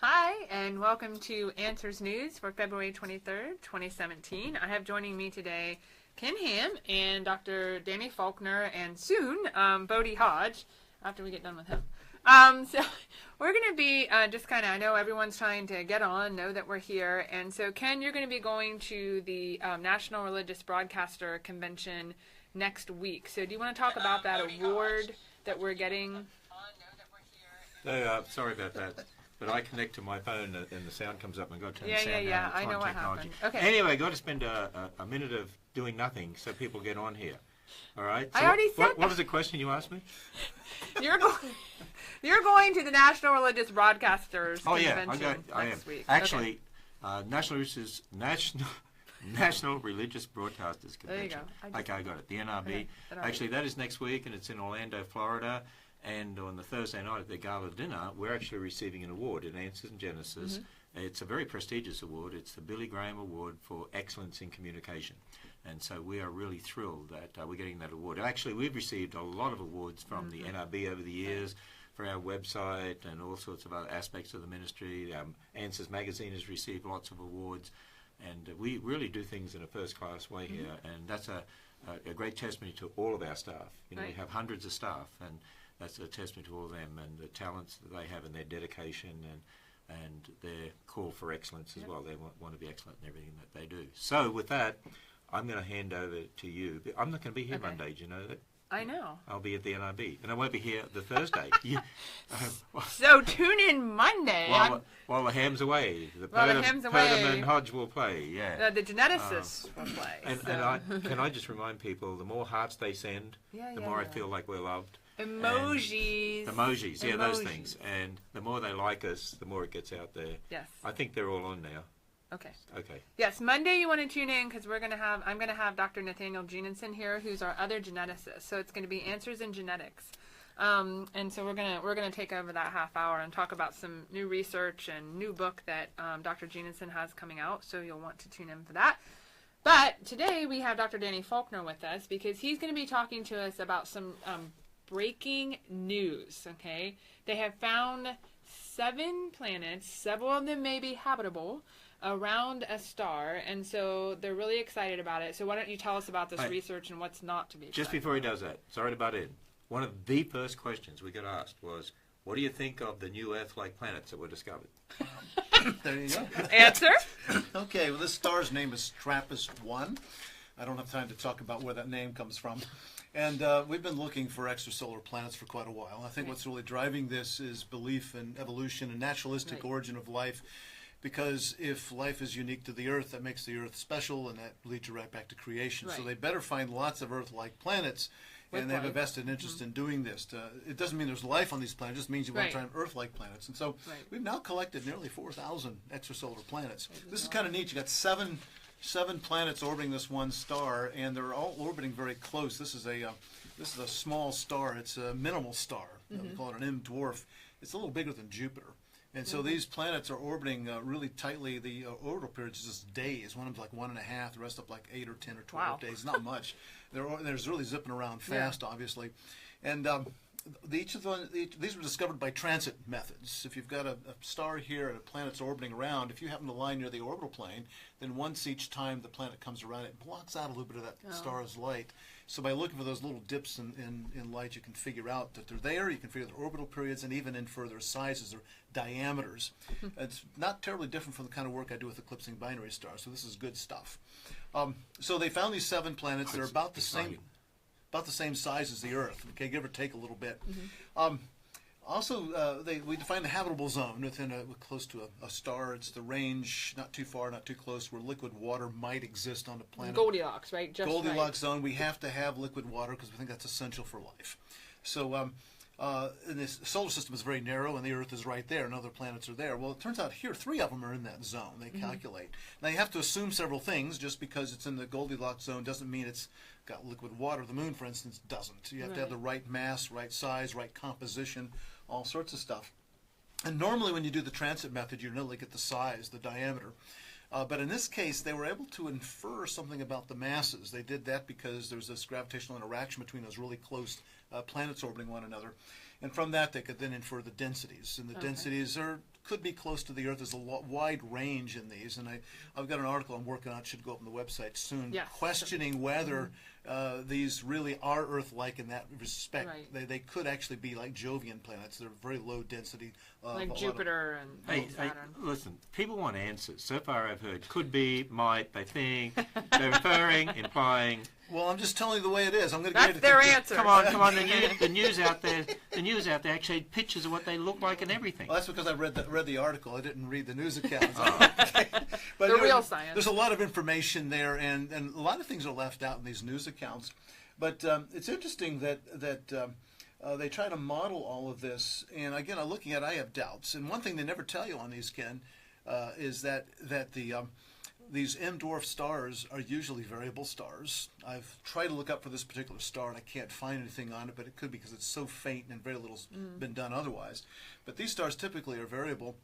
Hi, and welcome to Answers News for February 23rd, 2017. I have joining me today Ken Ham and Dr. Danny Faulkner, and soon Bodie Hodge, after we get done with him. So we're going to be just kind of, I know everyone's trying to get on, know that we're here. And so, Ken, you're going to be going to the National Religious Broadcaster Convention next week. So do you want to talk about that award that we're getting? Sorry about that. But I connect to my phone and the sound comes up and I've got to turn the sound down. Yeah. I know what happened. Okay. Anyway, got to spend a minute of doing nothing so people get on here. All right? So I already said what was the question you asked me? You're going to the National Religious Broadcasters Convention I next am. week. Actually, National Religious Broadcasters Convention. There you go. I got it. The NRB. Okay. Actually, that is next week, and it's in Orlando, Florida. And on the Thursday night at the gala dinner, we're actually receiving an award in Answers and Genesis. Mm-hmm. It's a very prestigious award. It's the Billy Graham Award for Excellence in Communication. And so we are really thrilled that we're getting that award. Actually, we've received a lot of awards from the NRB over the years for our website and all sorts of other aspects of the ministry. Answers Magazine has received lots of awards. And we really do things in a first-class way here. And that's a great testimony to all of our staff. You know, we have hundreds of staff, and that's a testament to all of them and the talents that they have and their dedication and their call for excellence as well. They want to be excellent in everything that they do. So with that, I'm going to hand over to you. I'm not going to be here Monday, do you know that? I know. I'll be at the NRB, and I won't be here the Thursday. So tune in Monday. While the Ham's away. The Ham's away. Purdom and Hodge will play, The geneticists will play. And can I just remind people, the more hearts they send, the more I feel like we're loved. Emojis. Emojis, those things. And the more they like us, the more it gets out there. Yes. I think they're all on now. Okay. Okay. Yes, Monday you want to tune in because I'm going to have Dr. Nathaniel Jenensen here, who's our other geneticist. So it's going to be Answers in Genetics. And so we're gonna take over that half hour and talk about some new research and new book that Dr. Jenensen has coming out. So you'll want to tune in for that. But today we have Dr. Danny Faulkner with us because he's going to be talking to us about some breaking news, okay? They have found 7 planets, several of them may be habitable, around a star, and so they're really excited about it. So why don't you tell us about this research and what's not to be excited Just before he does that, sorry to butt in, one of the first questions we got asked was, what do you think of the new Earth-like planets that were discovered? There you go. Answer? Okay, well, this star's name is TRAPPIST-1. I don't have time to talk about where that name comes from. And we've been looking for extrasolar planets for quite a while. I think what's really driving this is belief in evolution and naturalistic origin of life. Because if life is unique to the Earth, that makes the Earth special, and that leads you right back to creation. So they better find lots of Earth-like planets, and they have a vested interest in doing this. It doesn't mean there's life on these planets. It just means you want to find Earth-like planets. And so we've now collected nearly 4,000 extrasolar planets. This is kind of neat. You got seven planets orbiting this one star, and they're all orbiting very close. This is a small star. It's a minimal star. We call it an M dwarf. It's a little bigger than Jupiter. And so these planets are orbiting really tightly. The orbital period is just days. One of them's like 1.5, the rest up like 8 or 10 or 12 days. Not much. They're really zipping around fast, obviously. And these were discovered by transit methods. If you've got a star here and a planet's orbiting around, if you happen to lie near the orbital plane, then once each time the planet comes around, it blocks out a little bit of that star's light. So by looking for those little dips in light, you can figure out that they're there. You can figure their orbital periods and even infer their sizes or diameters. It's not terribly different from the kind of work I do with eclipsing binary stars. So this is good stuff. So they found these 7 planets. They're about the same size as the Earth. Okay, give or take a little bit. Also, we define the habitable zone within close to a star. It's the range, not too far, not too close, where liquid water might exist on the planet. Goldilocks, right? Just Goldilocks zone. We have to have liquid water because we think that's essential for life. So, and this solar system is very narrow, and the Earth is right there, and other planets are there. Well, it turns out here 3 of them are in that zone. They calculate. Now, you have to assume several things. Just because it's in the Goldilocks zone doesn't mean it's got liquid water. The moon, for instance, doesn't. You have to have the right mass, right size, right composition, all sorts of stuff. And normally when you do the transit method, you really get the size, the diameter. But in this case, they were able to infer something about the masses. They did that because there's this gravitational interaction between those really close planets orbiting one another. And from that, they could then infer the densities. And the densities are could be close to the Earth. There's a wide range in these, and I've got an article I'm working on. It should go up on the website soon, Yes. questioning whether these really are Earth-like in that respect. Right. They could actually be like Jovian planets. They're very low density. Like Jupiter and Hey, Saturn. listen, people want answers. So far I've heard could be, might, they think, they're inferring, implying. Well, I'm just telling you the way it is. I'm going to That's their answer. Come on, the news out there actually had pictures of what they look like and everything. Well, that's because I read the article. I didn't read the news accounts. But The real science. There's a lot of information there, and a lot of things are left out in these news accounts. But it's interesting that they try to model all of this. And again, I'm looking at it, I have doubts. And one thing they never tell you on these, Ken, is that these M-dwarf stars are usually variable stars. I've tried to look up for this particular star, and I can't find anything on it, but it could be because it's so faint and very little's been done otherwise. But these stars typically are variable.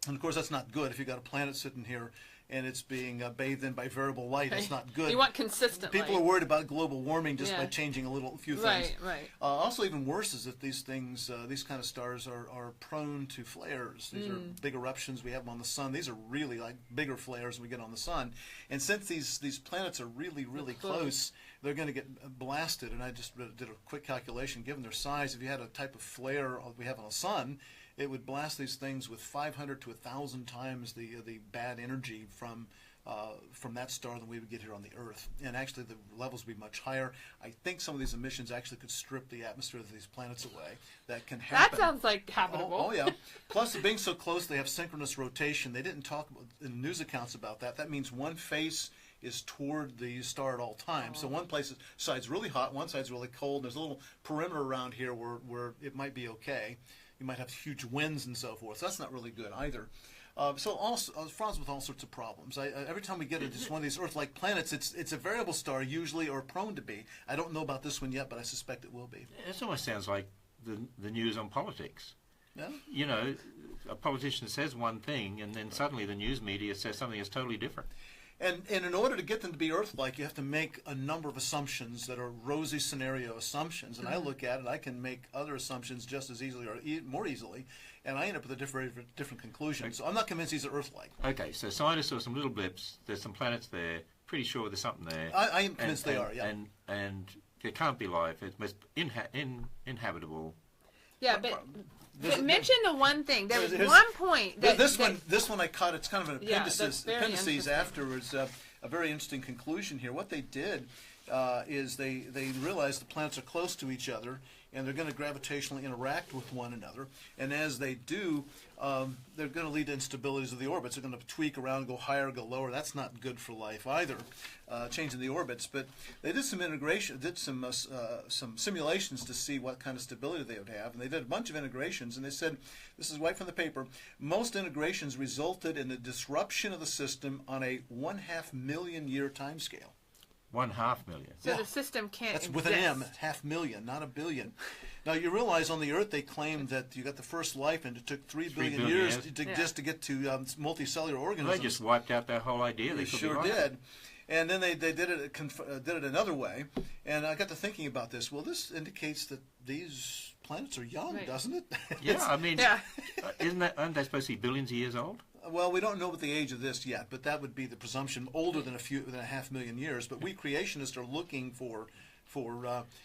And, of course, that's not good. If you've got a planet sitting here and it's being bathed in by variable light, it's not good. You want consistent People light. are worried about global warming just by Yeah. changing a few things. Right. Also, even worse is that these things, these kind of stars are prone to flares. These are big eruptions. We have them on the sun. These are really like bigger flares we get on the sun. And since these planets are really, really close, they're going to get blasted. And I just did a quick calculation. Given their size, if you had a type of flare we have on the sun, it would blast these things with 500 to 1,000 times the bad energy from that star than we would get here on the Earth. And actually, the levels would be much higher. I think some of these emissions actually could strip the atmosphere of these planets away. That can happen. That sounds like habitable. Oh, yeah. Plus, being so close, they have synchronous rotation. They didn't talk in news accounts about that. That means one face is toward the star at all times. So one side's really hot, one side's really cold. There's a little perimeter around here where it might be okay. You might have huge winds and so forth. So that's not really good either. So also, frauds with all sorts of problems. Every time we get into one of these Earth-like planets, it's a variable star usually, or prone to be. I don't know about this one yet, but I suspect it will be. It almost sounds like the news on politics. Yeah. You know, a politician says one thing, and then suddenly the news media says something that's totally different. And in order to get them to be Earth-like, you have to make a number of assumptions that are rosy scenario assumptions. And I look at it, I can make other assumptions just as easily or more easily, and I end up with a different conclusion. Okay. So I'm not convinced these are Earth-like. Okay, so scientists saw some little blips. There's some planets there. Pretty sure there's something there. I am convinced they are, yeah. And there can't be life. It's most inhabitable. Yeah, but mention the one thing. There was Here's- one point that This one I caught. It's kind of an Yeah, that's very appendices interesting. afterwards. A very interesting conclusion here. What they did is they realized the planets are close to each other, and they're going to gravitationally interact with one another. And as they do, they're going to lead to instabilities of the orbits. They're going to tweak around, go higher, go lower. That's not good for life either, changing the orbits. But they did some integration, did some simulations to see what kind of stability they would have. And they did a bunch of integrations, and they said, this is right from the paper, most integrations resulted in a disruption of the system on a 1/2 million year time scale. 1/2 million. so Yeah. the system can't That's exist. with an M, 1/2 million, not a billion. Now you realize on the Earth they claimed that you got the first life, and it took 3 billion years just to get to multicellular organisms. Well, they just wiped out that whole idea. They could be sure right. did. And then they did it another way, and I got to thinking about this. Well, this indicates that these planets are young, Right. doesn't it? Yeah, I mean, Yeah. aren't they supposed to be billions of years old? Well, we don't know what the age of this yet, but that would be the presumption, older than a 1/2 million years. But we creationists are looking for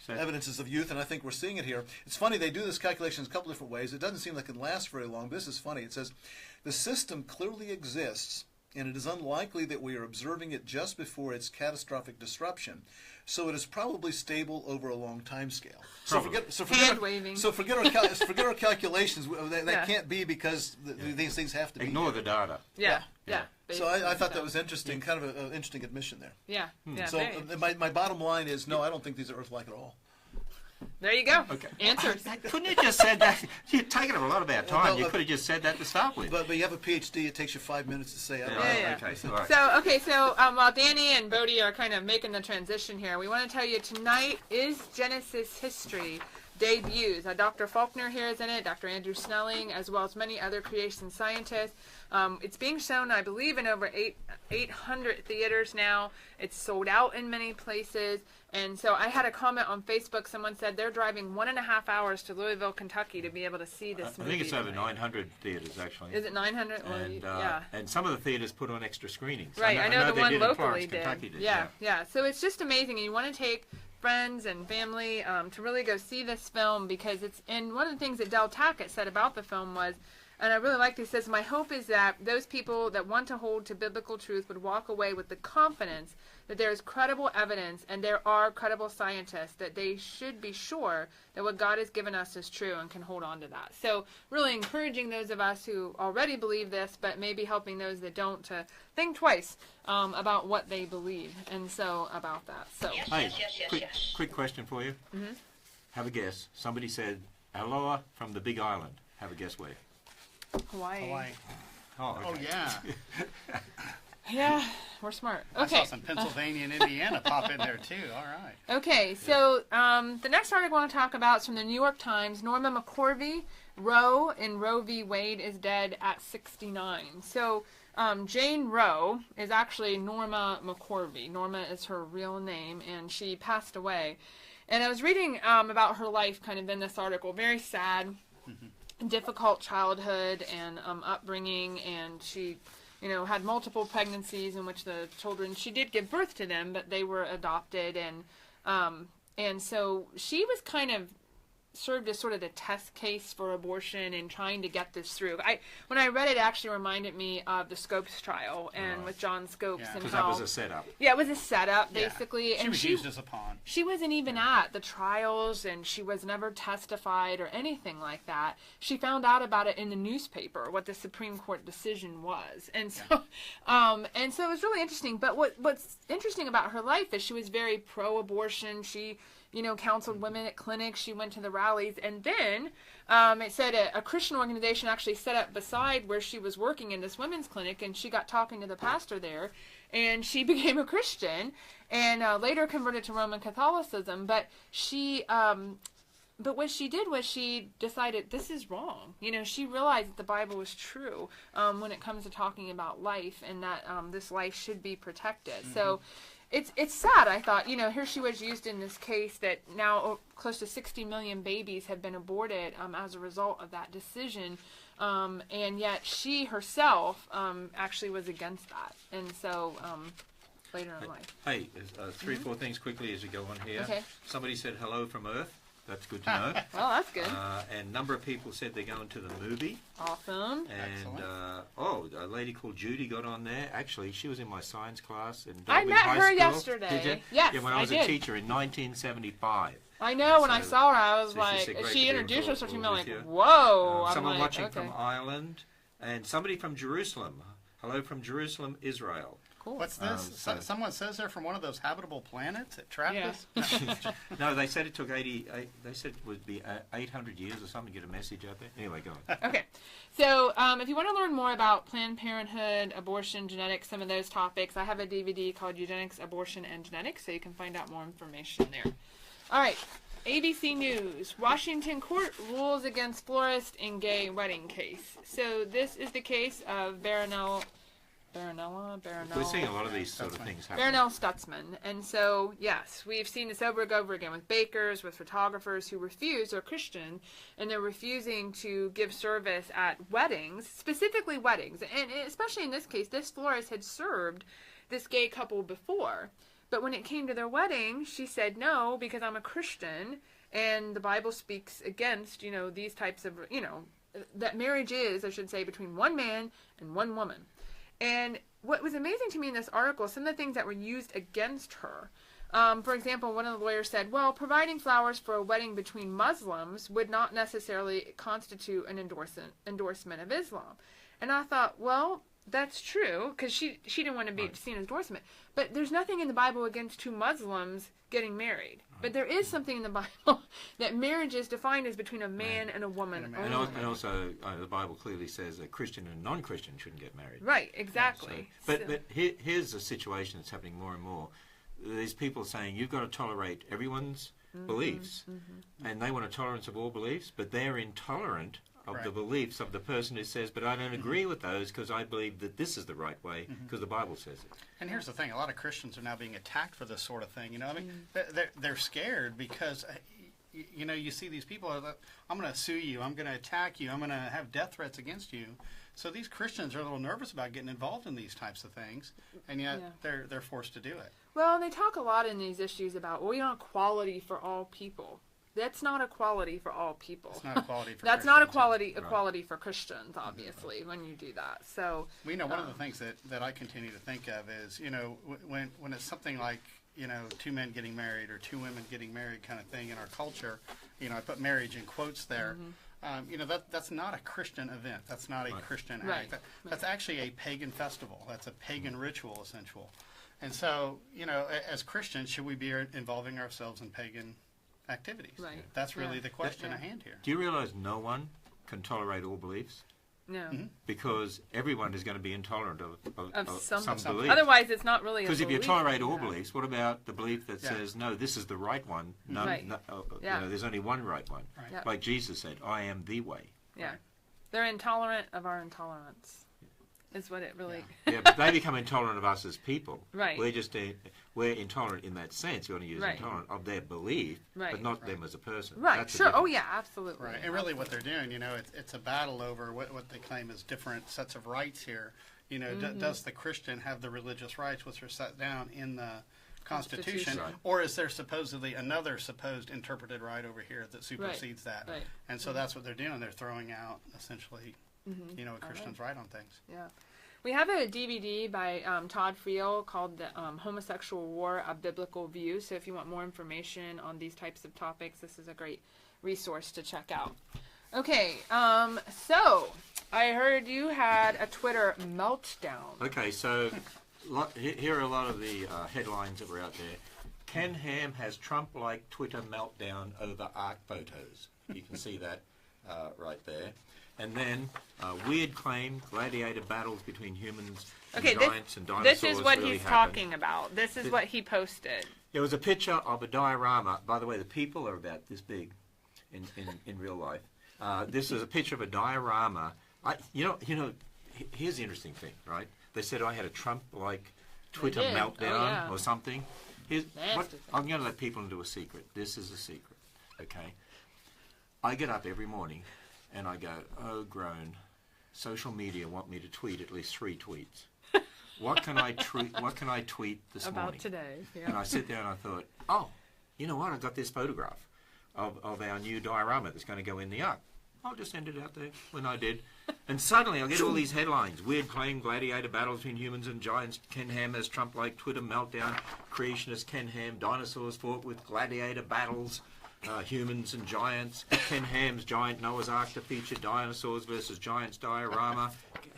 evidences of youth, and I think we're seeing it here. It's funny, they do this calculation in a couple different ways. It doesn't seem like it lasts very long, but this is funny. It says, the system clearly exists, and it is unlikely that we are observing it just before its catastrophic disruption. So it is probably stable over a long time scale. Probably. Hand waving. Forget our calculations. That Yeah. can't be because these things have to be. Ignore here. the data. Yeah. So I thought that was interesting, kind of an interesting admission there. Yeah. So very interesting. my bottom line is, no, I don't think these are Earth-like at all. There you go. Okay. Answers. Couldn't you just said that? You're taking up a lot of our time. No, You could have just said that to start with. But you have a PhD, it takes you 5 minutes to say it. Yeah. Okay. All right. So while Danny and Bodie are kind of making the transition here, we want to tell you tonight is Genesis history. debuts. Dr. Faulkner here is in it, Dr. Andrew Snelling, as well as many other creation scientists. It's being shown, I believe, in over 800 theaters now. It's sold out in many places. And so I had a comment on Facebook. Someone said they're driving 1.5 hours to Louisville, Kentucky to be able to see this movie. I think it's over 900 theaters, actually. Is it 900? Well, And, yeah. and some of the theaters put on extra screenings. Right, I know the they one did in locally Florence, did. Kentucky did. Yeah. So it's just amazing. And you want to take friends and family to really go see this film because it's, and one of the things that Del Tackett said about the film was, and I really like this, says, my hope is that those people that want to hold to biblical truth would walk away with the confidence that there is credible evidence and there are credible scientists, that they should be sure that what God has given us is true and can hold on to that. So really encouraging those of us who already believe this, but maybe helping those that don't to think twice about what they believe, and so about that. So, Hey, quick question for you. Mm-hmm. Have a guess. Somebody said, aloha from the Big Island. Have a guess where? Hawaii. Oh, okay. Oh, yeah. Yeah, we're smart. Okay. I saw some Pennsylvania and Indiana pop in there, too. All right. Okay, so the next article I want to talk about is from the New York Times. Norma McCorvey, Roe in Roe v. Wade, is dead at 69. So Jane Roe is actually Norma McCorvey. Norma is her real name, and she passed away. And I was reading about her life kind of in this article. Very sad, difficult childhood and upbringing, and she had multiple pregnancies in which the children, she did give birth to them, but they were adopted, and so she was kind of served as sort of the test case for abortion and trying to get this through. When I read it, it actually reminded me of the Scopes trial and with John Scopes and Because how that was a setup. Yeah, it was a setup basically. She and was used as a pawn. She wasn't even at the trials, and she was never testified or anything like that. She found out about it in the newspaper, what the Supreme Court decision was, and so it was really interesting. But what's interesting about her life is she was very pro-abortion. She counseled women at clinics. She went to the rallies. And then it said a Christian organization actually set up beside where she was working in this women's clinic, and she got talking to the pastor there, and she became a Christian and later converted to Roman Catholicism. But what she did was she decided this is wrong. She realized that the Bible was true when it comes to talking about life, and that this life should be protected. Mm-hmm. So it's sad. I thought, here she was used in this case that now close to 60 million babies have been aborted as a result of that decision. And yet she herself actually was against that. And so later in life. Hey, 3-4 things quickly as we go on here. Okay. Somebody said hello from Earth. That's good to know. Well, that's good. And a number of people said they're going to the movie. Awesome. And a lady called Judy got on there. Actually, she was in my science class in I Dolby met High her School. yesterday. Did you? Yes, yeah, when I was did. a teacher in 1975. I know. When I So- saw her, I was so she like, said, "Great she to be introduced herself to me. I'm with like, you." whoa. I'm Someone like, watching okay. from Ireland, and somebody from Jerusalem. Hello from Jerusalem, Israel. Cool. What's this? Someone says they're from one of those habitable planets that trapped us? No, they said it took 88. They said it would be 800 years or something to get a message out there. Anyway, go on. Okay. So if you want to learn more about Planned Parenthood, abortion, genetics, some of those topics, I have a DVD called Eugenics, Abortion, and Genetics, so you can find out more information there. All right. ABC News. Washington court rules against florist in gay wedding case. So this is the case of Baronell. We're seeing a lot of these sort of things happen. Baronell Stutzman. And so, yes, we've seen this over and over again with bakers, with photographers who refuse, they're Christian, and they're refusing to give service at weddings, specifically weddings. And especially in this case, this florist had served this gay couple before. But when it came to their wedding, she said no, because I'm a Christian, and the Bible speaks against, these types of, that marriage is, I should say, between one man and one woman. And what was amazing to me in this article, some of the things that were used against her. For example, one of the lawyers said, well, providing flowers for a wedding between Muslims would not necessarily constitute an endorsement of Islam. And I thought, well, that's true, because she didn't want to be seen as endorsement. But there's nothing in the Bible against two Muslims getting married. But there is something in the Bible that marriage is defined as between a man and a woman. And also, the Bible clearly says a Christian and a non-Christian shouldn't get married. Right, exactly. But here's a situation that's happening more and more. There's people saying you've got to tolerate everyone's beliefs, and they want a tolerance of all beliefs, but they're intolerant of the beliefs of the person who says, but I don't agree with those because I believe that this is the right way because the Bible says it. And here's the thing, a lot of Christians are now being attacked for this sort of thing. You know, I mean, they're scared because, you know, you see these people, I'm going to sue you, I'm going to attack you, I'm going to have death threats against you. So these Christians are a little nervous about getting involved in these types of things, and yet they're forced to do it. Well, they talk a lot in these issues about, well, you know, equality for all people. That's not equality for all people. It's not equality for That's not equality for Christians, obviously, when you do that. So we know one of the things that I continue to think of is, you know, when it's something like, you know, two men getting married or two women getting married kind of thing in our culture, you know, I put marriage in quotes there. You know, that's not a Christian event. That's not a Christian act. That's actually a pagan festival. That's a pagan ritual, essential. And so, you know, as Christians, should we be involving ourselves in pagan activities? Right. That's really the question at hand here. Do you realize no one can tolerate all beliefs? no, Because everyone is going to be intolerant of some belief. Otherwise, it's not really. Because if you tolerate all beliefs, what about the belief that says, no, this is the right one? No, Right. no you know, there's only one right one. Right. Yeah. Like Jesus said, I am the way. Yeah, they're intolerant of our intolerance. Is what it really. Yeah, but they become intolerant of us as people. Right. We're intolerant in that sense. You want to use intolerant of their belief, but not them as a person. Right. That's the Sure. Oh difference. yeah. Absolutely. Right. And really what they're doing, you know, it's a battle over what they claim is different sets of rights here. You know, does the Christian have the religious rights which are set down in the Constitution, Right. or is there supposedly another supposed interpreted right over here that supersedes that? Right. And so that's what they're doing. They're throwing out essentially, you know, a Christian's right on things. Yeah. We have a DVD by Todd Friel called The Homosexual War, A Biblical View. So if you want more information on these types of topics, this is a great resource to check out. Okay, so I heard you had a Twitter meltdown. Okay, so here are a lot of the headlines that were out there. Ken Ham has Trump-like Twitter meltdown over Ark photos. You can see that right there. And then, weird claim, gladiator battles between humans and giants and dinosaurs. This is what really he's happened. talking about. This is what he posted. There was a picture of a diorama. By the way, the people are about this big in real life. This is a picture of a diorama. You know. Here's the interesting thing, right? They said I had a Trump-like Twitter meltdown or something. I'm going to let people into a secret. This is a secret, okay? I get up every morning and I go, oh, groan. Social media want me to tweet at least 3 tweets. What can I tweet this morning? About today. Yeah. And I sit there and I thought, oh, you know what? I got this photograph of our new diorama that's going to go in the Ark. I'll just send it out there. When I did. And suddenly I get all these headlines. Weird claim, gladiator battles between humans and giants. Ken Ham has Trump-like Twitter meltdown. Creationist Ken Ham. Dinosaurs fought with gladiator battles. Humans and giants. Ken Ham's giant Noah's Ark to feature dinosaurs versus giants diorama.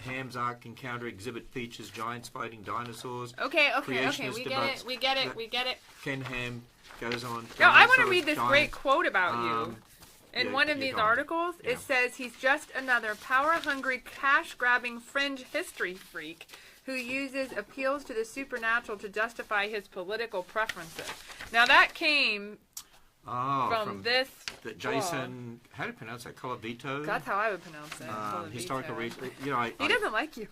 Ham's Ark encounter exhibit features giants fighting dinosaurs. Okay. Creationist We debates. get it. Ken Ham goes on. No, I want to dinosaurs, read this giants, great quote about you. In one of these articles, it says he's just another power-hungry, cash-grabbing fringe history freak who uses appeals to the supernatural to justify his political preferences. Now that came from this Jason, how do you pronounce that? Colavito? That's how I would pronounce it. Colavito. Historical research. You know, he doesn't like you.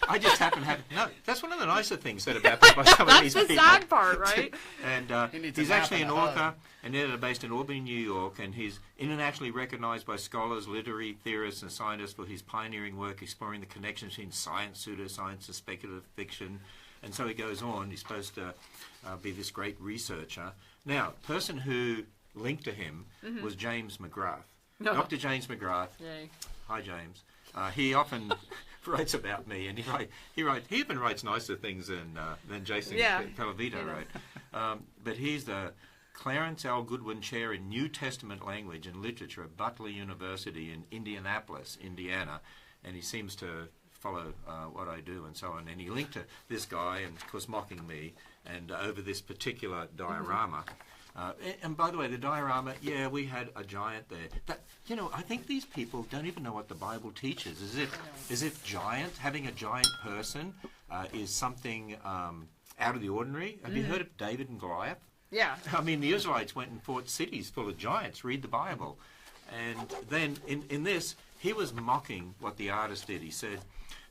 I just happen to have no. That's one of the nicer things said about by some of these people. That's the sad part, right? And he's actually an author and editor based in Albany, New York, and he's internationally recognized by scholars, literary theorists, and scientists for his pioneering work exploring the connections between science, pseudoscience, and speculative fiction. And so he goes on. He's supposed to be this great researcher. Now, the person who linked to him was James McGrath. No. Dr. James McGrath. Yay. Hi, James. He often writes about me, and he even writes nicer things than Jason Calavito wrote. But he's the Clarence L. Goodwin Chair in New Testament Language and Literature at Butler University in Indianapolis, Indiana, and he seems to follow what I do and so on. And he linked to this guy, and of course mocking me, and over this particular diorama. And by the way, the diorama, we had a giant there. That, I think these people don't even know what the Bible teaches. As if having a giant person is something out of the ordinary. Have you heard of David and Goliath? Yeah. I mean, the Israelites went and fought cities full of giants. Read the Bible. And then in this, he was mocking what the artist did. He said,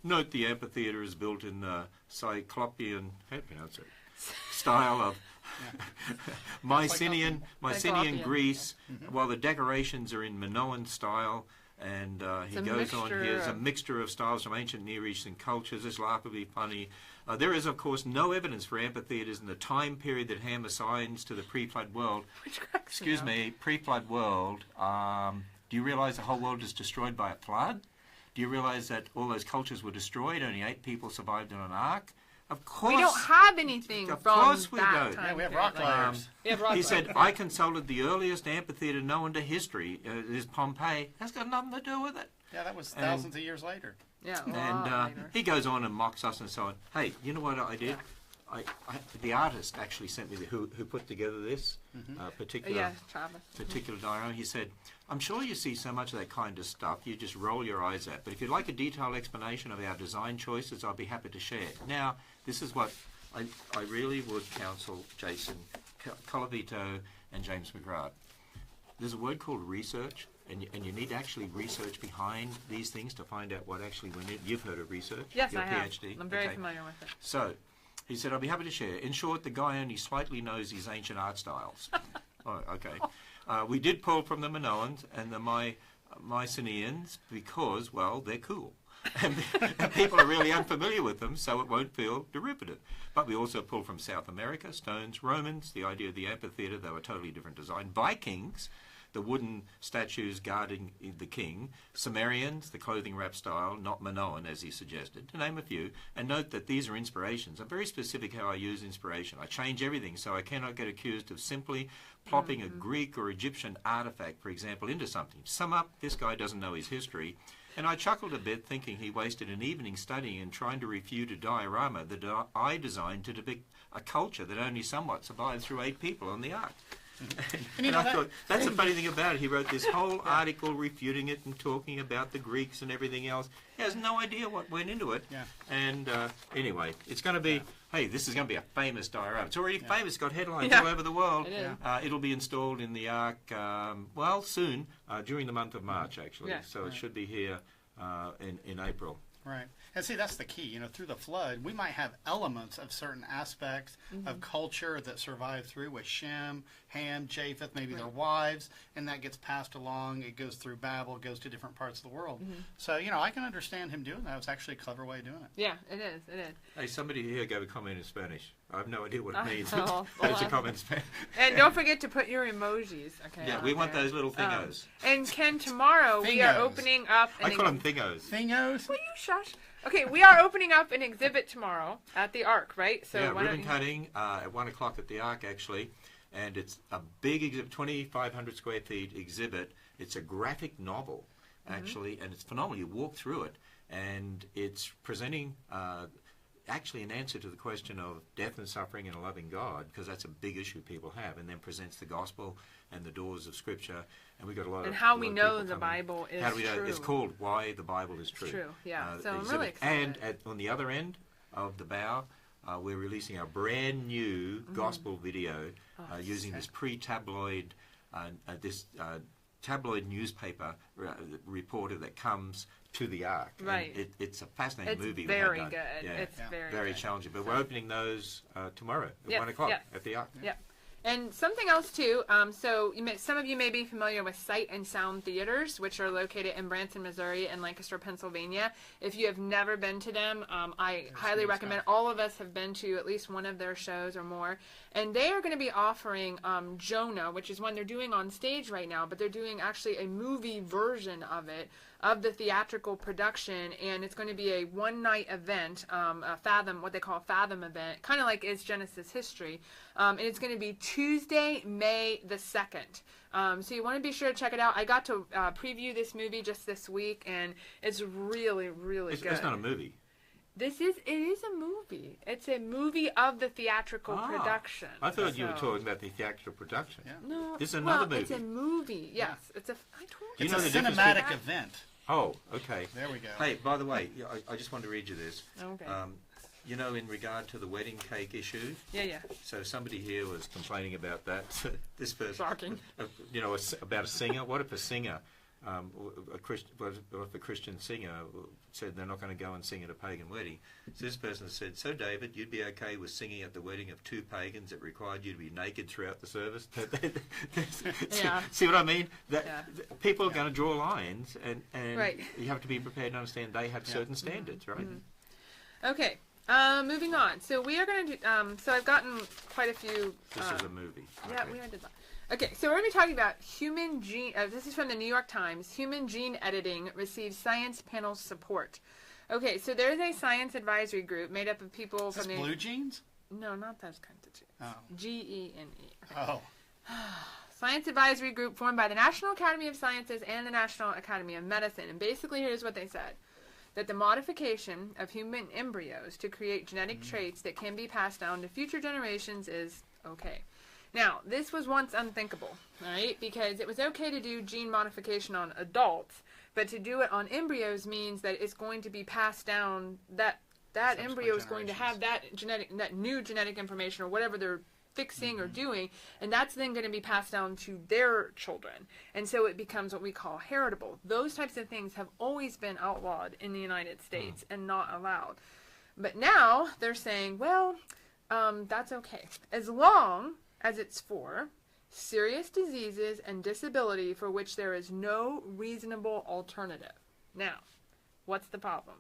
note the amphitheater is built in the Cyclopean, how do you pronounce it, style of Mycenaean Greece, while the decorations are in Minoan style. And he goes on, here's a mixture of styles from ancient Near Eastern cultures. It's laughably funny. There is, of course, no evidence for amphitheaters in the time period that Ham assigns to the pre-flood world. Excuse me, pre-flood world. Do you realize the whole world is destroyed by a flood? Do you realize that all those cultures were destroyed? Only 8 people survived in an ark? Of course. We don't have anything of from course we that don't. time Yeah, we have period. rock layers. He said, I consulted the earliest amphitheater known to history, is Pompeii. That's got nothing to do with it. Yeah, that was thousands of years later. Yeah, And he goes on and mocks us and so on. Hey, you know what I did? The artist actually sent me who put together this particular diagram. He said, I'm sure you see so much of that kind of stuff you just roll your eyes at, but if you'd like a detailed explanation of our design choices, I'll be happy to share. Now, this is what I really would counsel Jason Colavito and James McGrath. There's a word called research, and you need to actually research behind these things to find out what actually went in. You've heard of research? Yes, your I have. PhD. I'm very familiar with it. So, he said, I'll be happy to share. In short, the guy only slightly knows his ancient art styles. Oh, okay. We did pull from the Minoans and the Mycenaeans because, well, they're cool. And people are really unfamiliar with them, so it won't feel derivative. But we also pulled from South America, stones, Romans, the idea of the amphitheater, they were totally different design. Vikings, the wooden statues guarding the king. Sumerians, the clothing wrap style, not Minoan, as he suggested, to name a few. And note that these are inspirations. I'm very specific how I use inspiration. I change everything so I cannot get accused of simply plopping a Greek or Egyptian artifact, for example, into something. To sum up, this guy doesn't know his history. And I chuckled a bit, thinking he wasted an evening studying and trying to refute a diorama that I designed to depict a culture that only somewhat survived through 8 people on the ark. And I thought, that's the funny thing about it. He wrote this whole article refuting it and talking about the Greeks and everything else. He has no idea what went into it. Yeah. And anyway, it's going to be, hey, this is going to be a famous diorama. It's already famous, got headlines all over the world. It is. It'll be installed in the Ark, well, soon, during the month of March, actually. Yeah. So it should be here in April. Right. And see, that's the key. You know, through the flood, we might have elements of certain aspects of culture that survive through with Shem, Ham, Japheth, maybe their wives, and that gets passed along. It goes through Babel, goes to different parts of the world. So, you know, I can understand him doing that. It was actually a clever way of doing it. Yeah, it is. It is. Hey, somebody here gave a comment in Spanish. I have no idea what it means. It's a comment in Spanish. And don't forget to put your emojis. Okay. Yeah, we want those little thingos. And Ken, tomorrow we are opening up. I call them thingos. Thingos? Will you shush? Okay, we are opening up an exhibit tomorrow at the Ark, right? So yeah, ribbon cutting at 1 o'clock at the Ark, actually. And it's a big exhibit, 2,500 square feet exhibit. It's a graphic novel, actually, and it's phenomenal. You walk through it, and it's presenting actually an answer to the question of death and suffering and a loving God, because that's a big issue people have, and then presents the gospel and the doors of Scripture. And we got a lot and of how we know the Bible is how do we know? True. It's called Why the Bible is True. True, yeah. So I'm really And excited. on the other end of the bow, we're releasing our brand new gospel video using this pre-tabloid, tabloid newspaper reporter that comes to the Ark. Right. It's a fascinating movie. It's very good. Yeah. It's very good. challenging. But we're opening those tomorrow at 1 o'clock at the Ark. Yeah. And something else too, so some of you may be familiar with Sight and Sound Theaters, which are located in Branson, Missouri and Lancaster, Pennsylvania. If you have never been to them, I highly recommend. All of us have been to at least one of their shows or more. And they are going to be offering Jonah, which is one they're doing on stage right now, but they're doing actually a movie version of it, of the theatrical production, and it's going to be a one-night event, a Fathom, what they call a Fathom event, kind of like is Genesis History, and it's going to be Tuesday, May the 2nd. So you want to be sure to check it out. I got to preview this movie just this week, and it's really, really good. It's not a movie. It is a movie. It's a movie of the theatrical production. I thought you were talking about the theatrical production. Yeah. No, this is another movie. It's a movie. Yes, I told you. It's a cinematic event. Oh, okay. There we go. Hey, by the way, I just wanted to read you this. Okay. You know, in regard to the wedding cake issue, Yeah. so somebody here was complaining about that. This person, Shocking. You know, about a singer. What if a singer, what if a Christian singer said they're not going to go and sing at a pagan wedding? So this person said, "So David, you'd be okay with singing at the wedding of two pagans that required you to be naked throughout the service?" Yeah. See what I mean? Yeah. People are going to draw lines, and Right. you have to be prepared to understand they have certain standards, right? Okay. Moving on. So we are going to do. So I've gotten quite a few. This is a movie. Yeah, Okay. we did that. Okay, so we're going to be talking about human gene. This is from the New York Times. Human gene editing receives science panel support. Okay, so there's a science advisory group made up of people Is this from the. blue jeans? No, not those kinds of genes. Oh. GENE. Oh. Science advisory group formed by the National Academy of Sciences and the National Academy of Medicine. And basically, here's what they said. That the modification of human embryos to create genetic traits that can be passed down to future generations is okay. Now, this was once unthinkable, right? Because it was okay to do gene modification on adults, but to do it on embryos means that it's going to be passed down, that Subsequent embryo is going to have generations. that new genetic information or whatever they're fixing or doing, and that's then going to be passed down to their children. And so it becomes what we call heritable. Those types of things have always been outlawed in the United States and not allowed. But now they're saying, well, that's okay. As long as it's for serious diseases and disability for which there is no reasonable alternative. Now, what's the problem?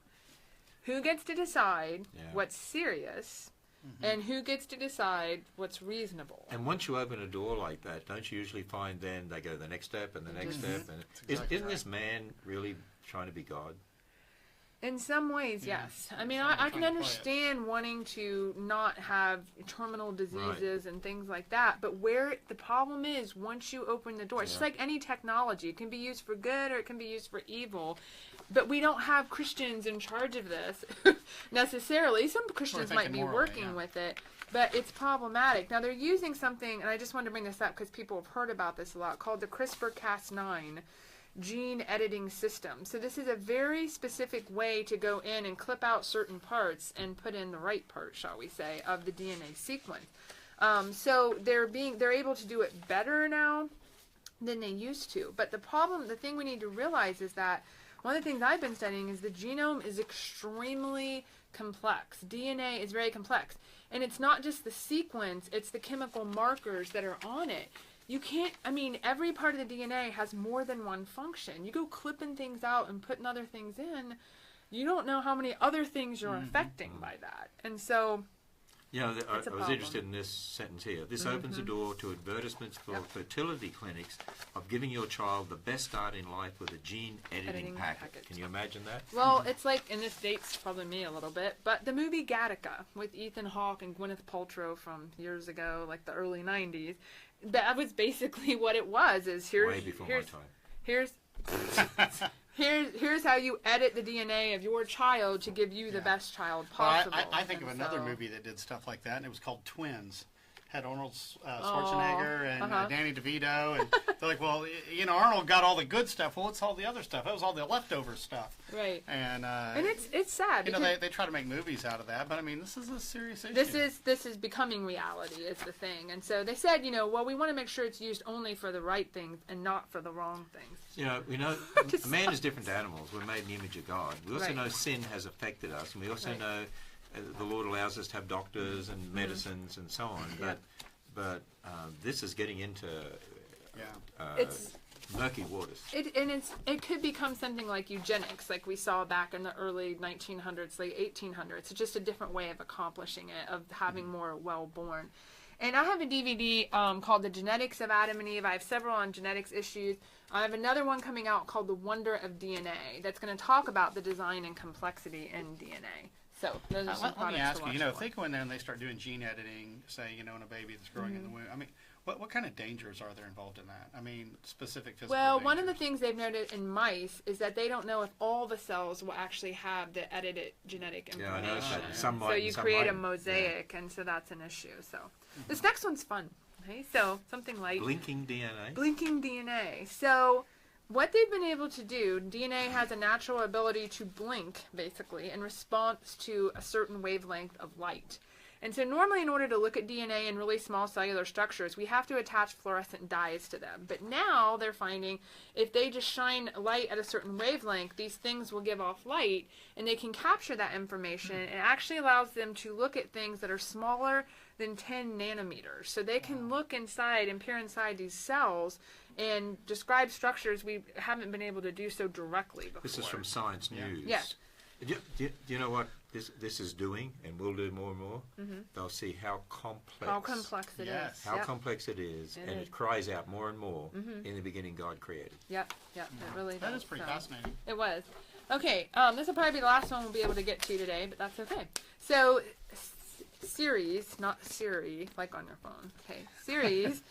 Who gets to decide what's serious and who gets to decide what's reasonable? And once you open a door like that, don't you usually find then they go the next step and the next step? And exactly isn't right. this man really trying to be God? In some ways, yes. I mean, Someone I can trying to play it. understand wanting to not have terminal diseases and things like that, but where the problem is, once you open the door, it's just like any technology. It can be used for good or it can be used for evil, but we don't have Christians in charge of this necessarily. Some Christians might be morally, working with it, but it's problematic. Now, they're using something, and I just wanted to bring this up because people have heard about this a lot, called the CRISPR-Cas9 gene editing system. So this is a very specific way to go in and clip out certain parts and put in the right part, shall we say, of the DNA sequence. So they're able to do it better now than they used to. But the thing we need to realize is that one of the things I've been studying is the genome is extremely complex. DNA is very complex. And it's not just the sequence, it's the chemical markers that are on it. You can't, every part of the DNA has more than one function. You go clipping things out and putting other things in, you don't know how many other things you're affecting by that. And so, You know, I was problem. interested in this sentence here. This opens a door to advertisements for fertility clinics of giving your child the best start in life with a gene editing packet. Can you imagine that? well, it's like, and this dates probably me a little bit, but the movie Gattaca with Ethan Hawke and Gwyneth Paltrow from years ago, like the early 90s, that was basically what it was. Is Way before my time. Here's how you edit the DNA of your child to give you the best child possible. Well, I think of another movie that did stuff like that, and it was called Twins. Had Arnold Schwarzenegger and Danny DeVito, and they're like, well, Arnold got all the good stuff. Well, what's all the other stuff? It was all the leftover stuff. Right. And it's sad. They try to make movies out of that, but this is a serious issue. This is becoming reality is the thing. And so they said, well, we want to make sure it's used only for the right things and not for the wrong things. We know man is different to animals. We're made in the image of God. We also know sin has affected us, and we also know the Lord allows us to have doctors and medicines and so on. But this is getting into It's murky waters. It could become something like eugenics, like we saw back in the early 1900s, late 1800s. It's just a different way of accomplishing it, of having more well-born. And I have a DVD called The Genetics of Adam and Eve. I have several on genetics issues. I have another one coming out called The Wonder of DNA that's going to talk about the design and complexity in DNA. So those are some let me products ask to you, watch if they go in there and they start doing gene editing, say, in a baby that's growing in the womb, what kind of dangers are there involved in that? Specific physical Well, one of the dangers. things they've noted in mice is that they don't know if all the cells will actually have the edited genetic Yeah, I information. know. Some So might, you some create a mightn't. mosaic, and so that's an issue. So this next one's fun. Okay, so something like Blinking DNA. blinking DNA. So what they've been able to do, DNA has a natural ability to blink, basically, in response to a certain wavelength of light. And so normally in order to look at DNA in really small cellular structures, we have to attach fluorescent dyes to them. But now they're finding if they just shine light at a certain wavelength, these things will give off light, and they can capture that information. And it actually allows them to look at things that are smaller than 10 nanometers. So they can look inside and peer inside these cells and describe structures we haven't been able to do so directly before. This is from Science News. Yes. Do you know what this is doing, and will do more and more? They'll see how complex it Yes. is. how Yep. complex it is, It and is. it cries out more and more. In the beginning, God created. Yep, it really does. That is pretty fascinating. It was. Okay, this will probably be the last one we'll be able to get to today, but that's okay. So, Ceres, not Siri, like on your phone. Okay, Ceres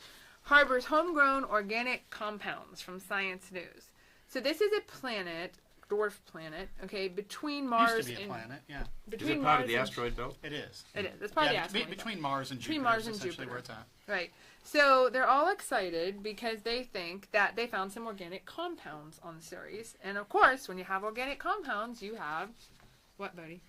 harbors homegrown organic compounds from Science News. So this is a planet, dwarf planet, okay, between Mars Used to be a and planet, yeah. between Is it part Mars of the and- asteroid belt? It is. It is. It's part of the Yeah, asteroid belt. between Mars and Between Jupiter Mars is and essentially Jupiter. where it's at. Right. So they're all excited because they think that they found some organic compounds on Ceres. And of course, when you have organic compounds, you have what, Bodhi?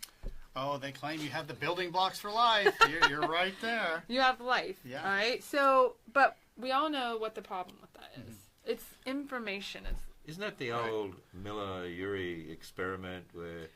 Oh, they claim you have the building blocks for life. You're right there. You have life. Yeah. All right. So, but we all know what the problem with that is. It's information. Isn't that the old Miller-Urey experiment where,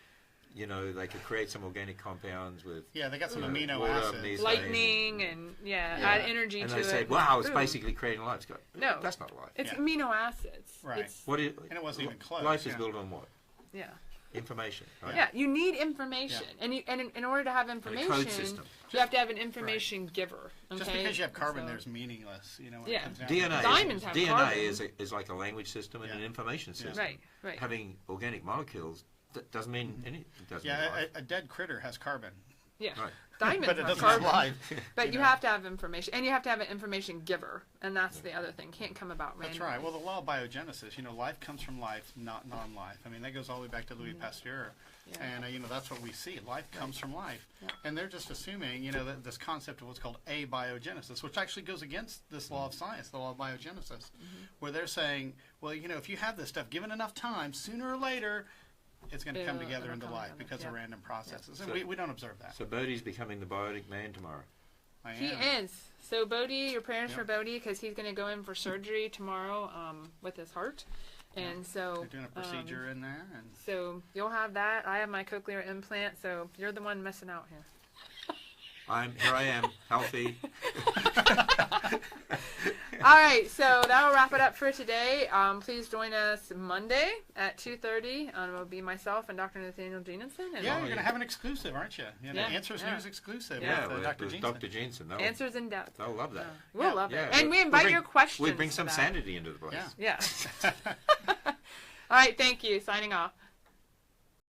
you know, they could create some organic compounds with Yeah, they got some amino water, acids. methane, Lightning and add energy and to they it. say, wow, it's Boom. basically creating life. It's got, No. that's not life. It's Yeah. amino acids. Right. It's, What is, And it wasn't even close, Life is yeah. built on what? yeah. Information, right? Yeah, you need information, and in order to have information, code system. you have to have an information giver. Okay? Just because you have carbon So- there is meaningless. You know, when Yeah. it comes down DNA, to it. Diamonds have DNA carbon. is like a language system and Yeah. an information Yeah. system. Right. Having organic molecules doesn't mean anything. Doesn't mean Yeah, life. a dead critter has carbon. Yeah. Right. Diamonds But it have doesn't carbon. have life. But you you know. have to have information, and you have to have an information giver, and that's the other thing. Can't come about randomly. That's right. Well, the law of biogenesis, you know, life comes from life, not non-life. I mean, that goes all the way back to Louis Pasteur. Yeah. And, you know, that's what we see. Life comes from life. Yeah. And they're just assuming, you know, that this concept of what's called abiogenesis, which actually goes against this law of science, the law of biogenesis, where they're saying, well, you know, if you have this stuff, given enough time, sooner or later, it's going to come together it'll into come life together. because Yeah. of random processes. And So- we don't observe that. So Bodhi's becoming the biotic man tomorrow. I He am. is. So Bodhi, your prayers Yeah. for Bodhi, because he's going to go in for surgery tomorrow with his heart, and so They're doing a procedure in there. And So you'll have that. I have my cochlear implant, so you're the one missing out here. Here I am, healthy. All right, so that'll wrap it up for today. Please join us Monday at 2:30. It'll be myself and Dr. Nathaniel Jensen. And yeah, you're going to have an exclusive, aren't you? You know, Yeah, Answers yeah. News exclusive Yeah, with with Dr. Jensen. Dr. Jensen. Answers in depth. They'll love that. We'll Yeah. love it. Yeah, And we we'll invite bring- your questions. We bring to some that. sanity into the place. Yeah. Yeah. All right, thank you. Signing off.